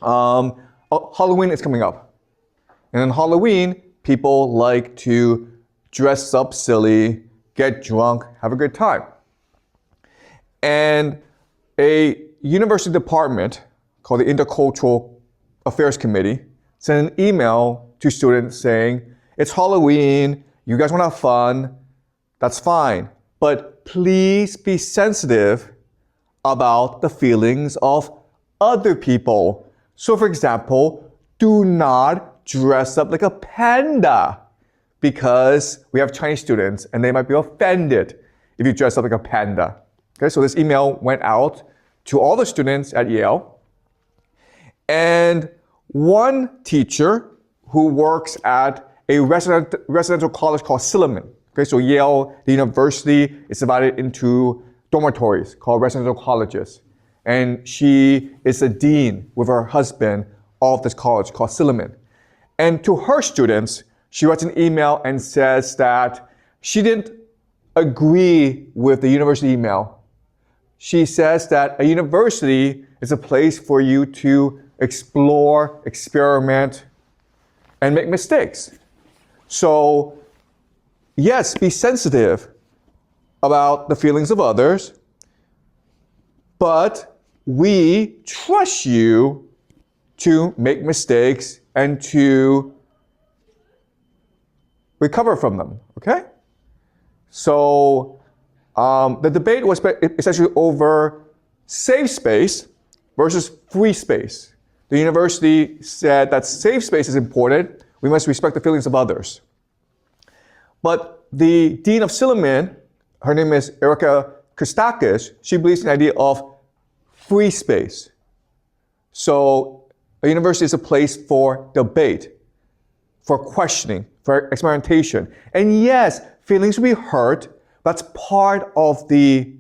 Halloween is coming up. And on Halloween, people like to dress up silly, get drunk, have a good time. And a university department called the Intercultural Affairs Committee sent an email to students saying, it's Halloween, you guys want to have fun, that's fine. But please be sensitive about the feelings of other people. So for example, do not dress up like a panda because we have Chinese students and they might be offended if you dress up like a panda. Okay, so this email went out to all the students at Yale. And one teacher who works at a residential college called Silliman. Okay, so Yale, the university, is divided into dormitories called residential colleges. And she is a dean with her husband of this college called Silliman. And to her students, she writes an email and says that she didn't agree with the university email. She says that a university is a place for you to explore, experiment, and make mistakes. So, yes, be sensitive about the feelings of others, but we trust you to make mistakes and to recover from them, okay? So, the debate was essentially over safe space versus free space. The university said that safe space is important. We must respect the feelings of others. But the dean of Silliman, her name is Erica Christakis, she believes in the idea of free space. So a university is a place for debate, for questioning, for experimentation. And yes, feelings will be hurt. That's part of the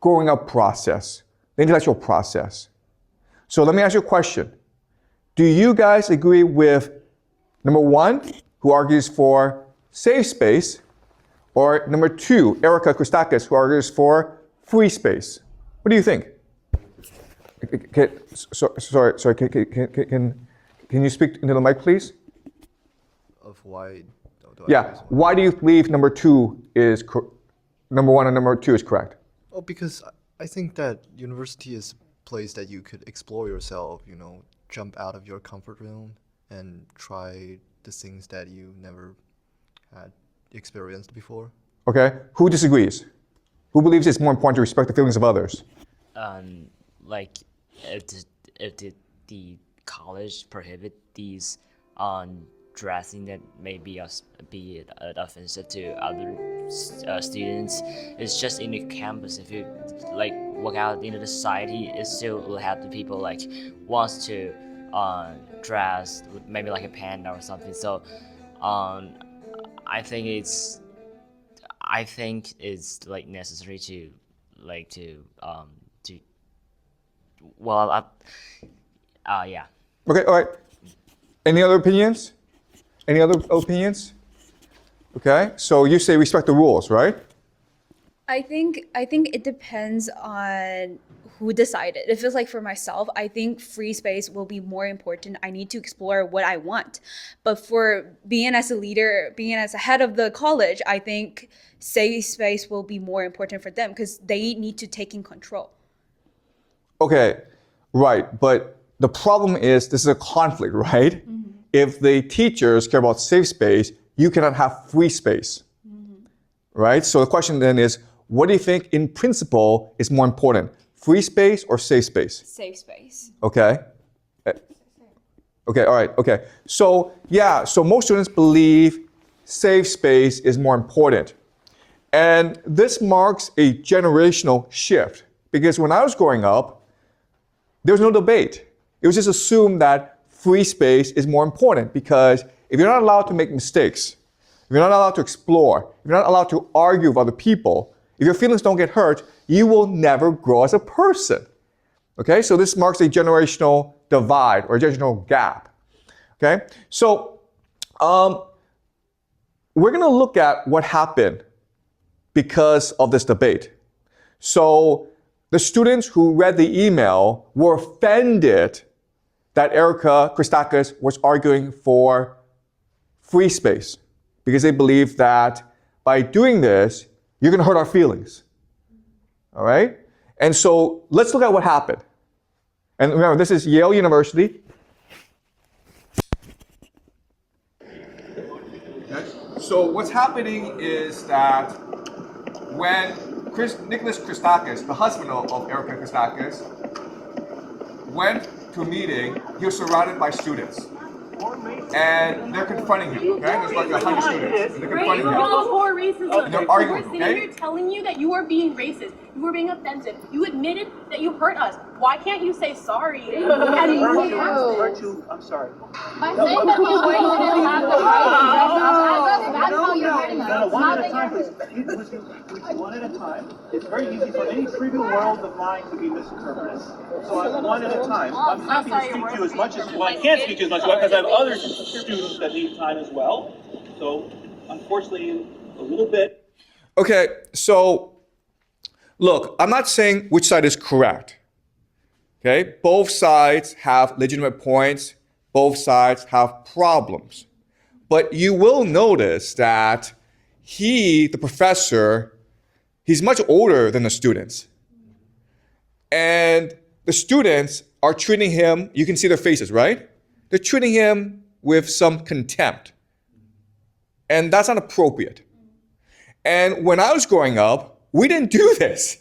growing up process, the intellectual process. So let me ask you a question. Do you guys agree with number one, who argues for safe space, or number two, Erica Christakis, who argues for free space? What do you think? Sorry, can you speak into the mic, please? Of why? Why do you believe number one and number two is correct? Oh, because I think that university is a place that you could explore yourself, jump out of your comfort zone and try the things that you never had experienced before. Okay, who disagrees? Who believes it's more important to respect the feelings of others? Like if the college prohibit these dressing that may be offensive to other students, it's just in the campus. If you walk out into the society, it still will have the people wants to dress maybe like a panda or something. So I think it's necessary to yeah. Okay, all right. Any other opinions? Any other opinions? Okay, so you say respect the rules, right? I think it depends on who decided. It feels like for myself, I think free space will be more important. I need to explore what I want. But for being as a leader, being as a head of the college, I think safe space will be more important for them because they need to take in control. Okay, right. But the problem is this is a conflict, right? Mm-hmm. If the teachers care about safe space, you cannot have free space, right? So the question then is, what do you think in principle is more important? Free space or safe space? Safe space. Okay. Okay, all right, okay. So most students believe safe space is more important. And this marks a generational shift because when I was growing up, there was no debate. It was just assumed that free space is more important because if you're not allowed to make mistakes, if you're not allowed to explore, if you're not allowed to argue with other people, if your feelings don't get hurt, you will never grow as a person. Okay, so this marks a generational divide or a generational gap. Okay, so we're going to look at what happened because of this debate. So the students who read the email were offended that Erica Christakis was arguing for free space because they believe that by doing this, you're going to hurt our feelings. All right? And so let's look at what happened. And remember, this is Yale University. Okay. So what's happening is that when Nicholas Christakis, the husband of Erica Christakis, went to a meeting, he was surrounded by students. And they're confronting him, okay? There's like 100 students. And they're confronting him. You're all for racism. And they're arguing, We're sitting here telling you that you are being racist. You were being offensive. You admitted that you hurt us. Why can't you say sorry and move on? I'm sorry. By saying that we didn't have the right to that's how you're hurting us. One at a time, please. One at a time. It's very easy for any trivial world of mine to be misinterpreted. So I'm one at a time. I'm happy to speak to you as much as well. I can't speak to you as much because I have other students that need time as well. So unfortunately, a little bit. Okay, so look, I'm not saying which side is correct. Okay, both sides have legitimate points. Both sides have problems. But you will notice that the professor, he's much older than the students. And the students are treating him, you can see their faces, right? They're treating him with some contempt. And that's not appropriate. And when I was growing up, we didn't do this.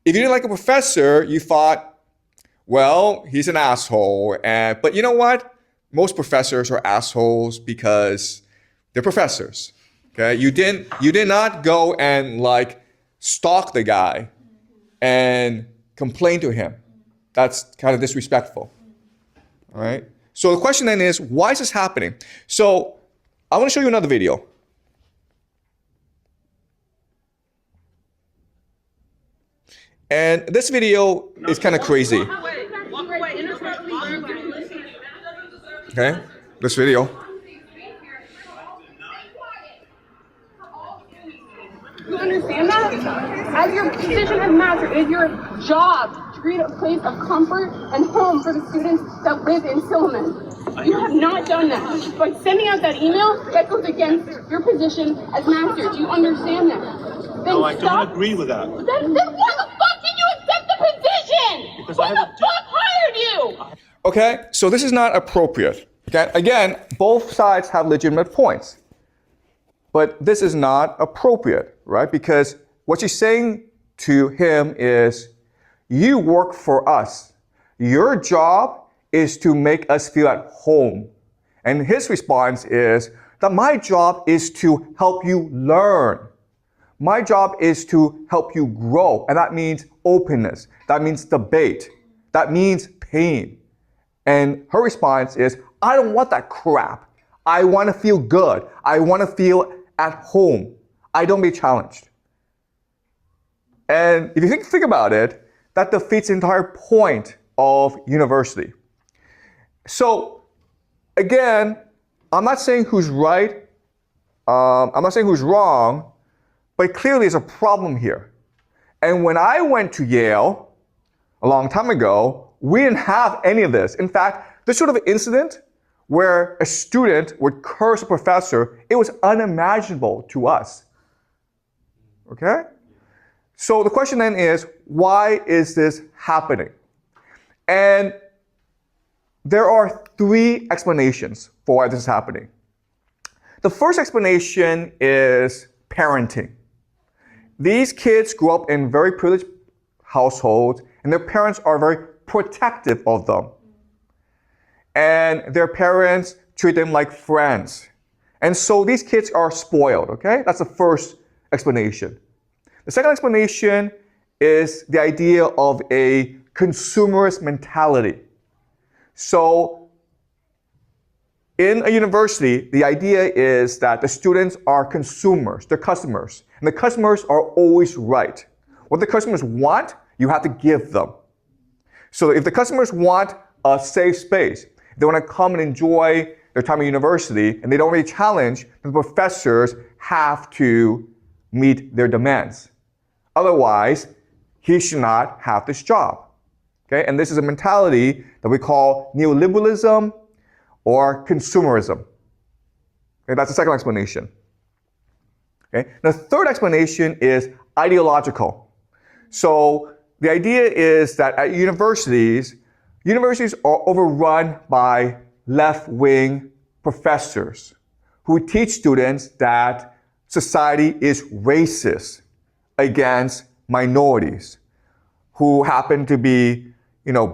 If you didn't like a professor, you thought, well, he's an asshole. But you know what? Most professors are assholes because they're professors. Okay? You did not go and like stalk the guy and complain to him. That's kind of disrespectful. All right? So the question then is, why is this happening? So I want to show you another video. And this video is kind of crazy. Okay, this video. You understand that? As your position as master, it is your job to create a place of comfort and home for the students that live in Silliman. You have not done that. By sending out that email, that goes against your position as master. Do you understand that? No, I don't agree with that. Then why the fuck did you accept the position? Because Who I the have a fuck hired you? Okay, so this is not appropriate. Okay, again, both sides have legitimate points. But this is not appropriate, right? Because what she's saying to him is, you work for us. Your job is to make us feel at home. And his response is that my job is to help you learn. My job is to help you grow. And that means openness. That means debate. That means pain. And her response is, I don't want that crap. I want to feel good. I want to feel at home. I don't be challenged. And if you think about it, that defeats the entire point of university. So again, I'm not saying who's right. I'm not saying who's wrong, but clearly there's a problem here. And when I went to Yale a long time ago, we didn't have any of this. In fact, this sort of incident where a student would curse a professor, it was unimaginable to us. Okay? So the question then is, why is this happening? And there are three explanations for why this is happening. The first explanation is parenting. These kids grew up in very privileged households, and their parents are very protective of them. And their parents treat them like friends. And so these kids are spoiled, okay? That's the first explanation. The second explanation is the idea of a consumerist mentality. So in a university, the idea is that the students are consumers, they're customers, and the customers are always right. What the customers want, you have to give them. So if the customers want a safe space, if they want to come and enjoy their time at university, and they don't really challenge, then the professors have to meet their demands. Otherwise, he should not have this job. Okay? And this is a mentality that we call neoliberalism or consumerism. Okay? That's the second explanation. Okay? The third explanation is ideological. So the idea is that at universities are overrun by left-wing professors who teach students that society is racist against minorities who happen to be,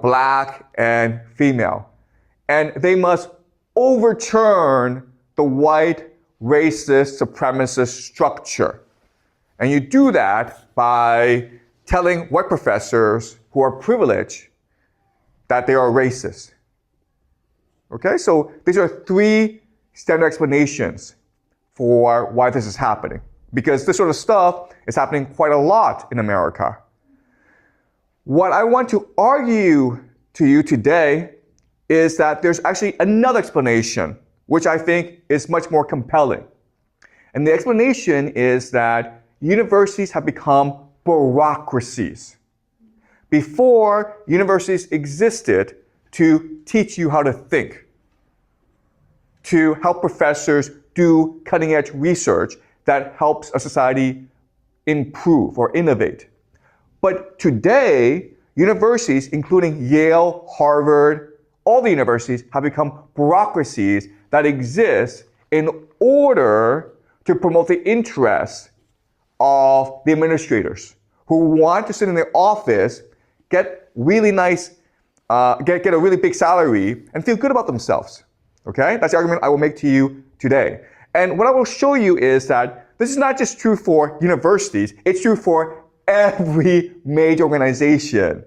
black and female. And they must overturn the white racist supremacist structure. And you do that by telling white professors who are privileged that they are racist. Okay, so these are three standard explanations for why this is happening. Because this sort of stuff is happening quite a lot in America. What I want to argue to you today is that there's actually another explanation, which I think is much more compelling. And the explanation is that universities have become bureaucracies. Before, universities existed to teach you how to think, to help professors do cutting-edge research that helps a society improve or innovate. But today, universities, including Yale, Harvard, all the universities have become bureaucracies that exist in order to promote the interests of the administrators who want to sit in their office, get really nice, get a really big salary, and feel good about themselves. Okay? That's the argument I will make to you today. And what I will show you is that this is not just true for universities, it's true for every major organization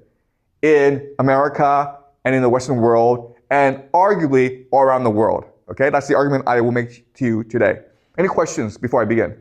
in America and in the Western world, and arguably all around the world. Okay? That's the argument I will make to you today. Any questions before I begin?